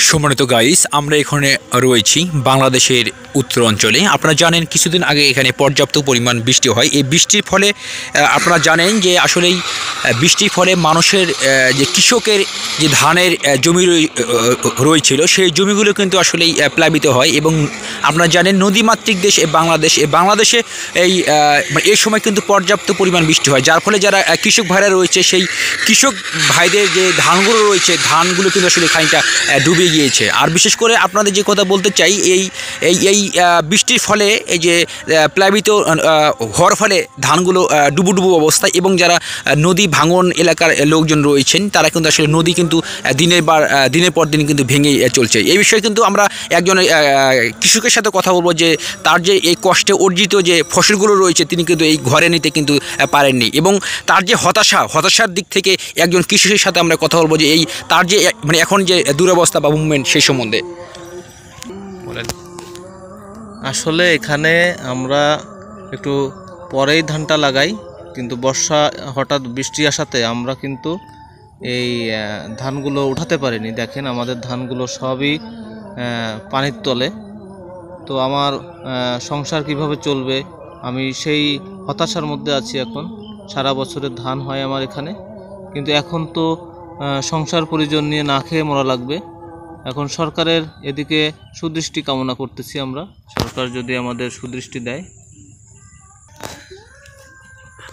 সম্মানিত গাইস, আমরা এখানে রয়েছি বাংলাদেশের উত্তর অঞ্চলে। আপনারা জানেন কিছুদিন আগে এখানে পর্যাপ্ত পরিমাণ বৃষ্টি হয়। এই বৃষ্টির ফলে আপনারা জানেন যে আসলেই বৃষ্টির ফলে মানুষের যে কৃষকের যে ধানের জমি রয়েছিল সেই জমিগুলো কিন্তু আসলেই প্লাবিত হয়। এবং আপনারা জানেন নদীমাতৃক দেশ বাংলাদেশে এই সময় কিন্তু পর্যাপ্ত পরিমাণ বৃষ্টি হয়, যার ফলে যারা কৃষক ভাইরা রয়েছে সেই কৃষক ভাইদের যে ধানগুলো রয়েছে ধানগুলো কিন্তু আসলে খানিকটা ডুবে গিয়েছে। আর বিশেষ করে আপনাদের যে কথা বলতে চাই, এই বৃষ্টির ফলে এই যে প্লাবিত হওয়ার ফলে ধানগুলো ডুবো অবস্থায়, এবং যারা নদী ভাঙন এলাকার লোকজন রয়েছেন তারা কিন্তু আসলে নদী কিন্তু দিনের পর দিন কিন্তু ভেঙে চলছে। এই বিষয়ে কিন্তু আমরা একজন কৃষকের সাথে কথা বলবো যে তার যে এই কষ্টে অর্জিত যে ফসলগুলো রয়েছে তিনি কিন্তু এই ঘরে নিতে কিন্তু পারেননি, এবং তার যে হতাশার দিক থেকে একজন কৃষকের সাথে আমরা কথা বলবো যে তার যে এখন যে দুরবস্থা বা মুভমেন্ট সেই সম্বন্ধে বলেন। আসলে এখানে আমরা একটু পরেই ধানটা লাগাই, কিন্তু বর্ষা হঠাৎ বৃষ্টি আসাতে আমরা কিন্তু এই ধানগুলো উঠাতে পারিনি। দেখেন আমাদের ধানগুলো সবই পানির তলে। তো আমার সংসার কিভাবে চলবে, আমি সেই হতাশার মধ্যে আছি। এখন সারা বছরের ধান হয় আমার এখানে, কিন্তু এখন তো সংসার পরিজন নিয়ে না খেয়ে মরা লাগবে। এখন সরকারের এদিকে সুদৃষ্টি কামনা করতেছি আমরা, সরকার যদি আমাদের সুদৃষ্টি দেয়।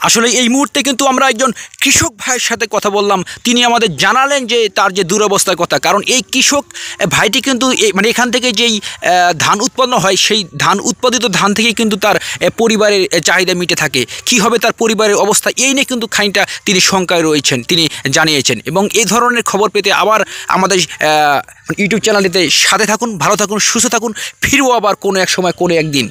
আসলে এই মুহূর্তে কিন্তু আমরা একজন কৃষক ভাইয়ের সাথে কথা বললাম, তিনি আমাদের জানালেন যে তার যে দুরবস্থার কথা। কারণ এই কৃষক ভাইটি কিন্তু এখান থেকে যেই ধান উৎপন্ন হয় সেই উৎপাদিত ধান থেকে কিন্তু তার পরিবারের চাহিদা মিটে থাকে। কী হবে তার পরিবারের অবস্থা, এই নিয়ে কিন্তু খানিকটা তিনি শঙ্কায় রয়েছেন, তিনি জানিয়েছেন। এবং এই ধরনের খবর পেতে আবার আমাদের ইউটিউব চ্যানেলটিতে সাথে থাকুন, ভালো থাকুন, সুস্থ থাকুন। ফিরবো আবার কোনো এক সময় কোনো একদিন।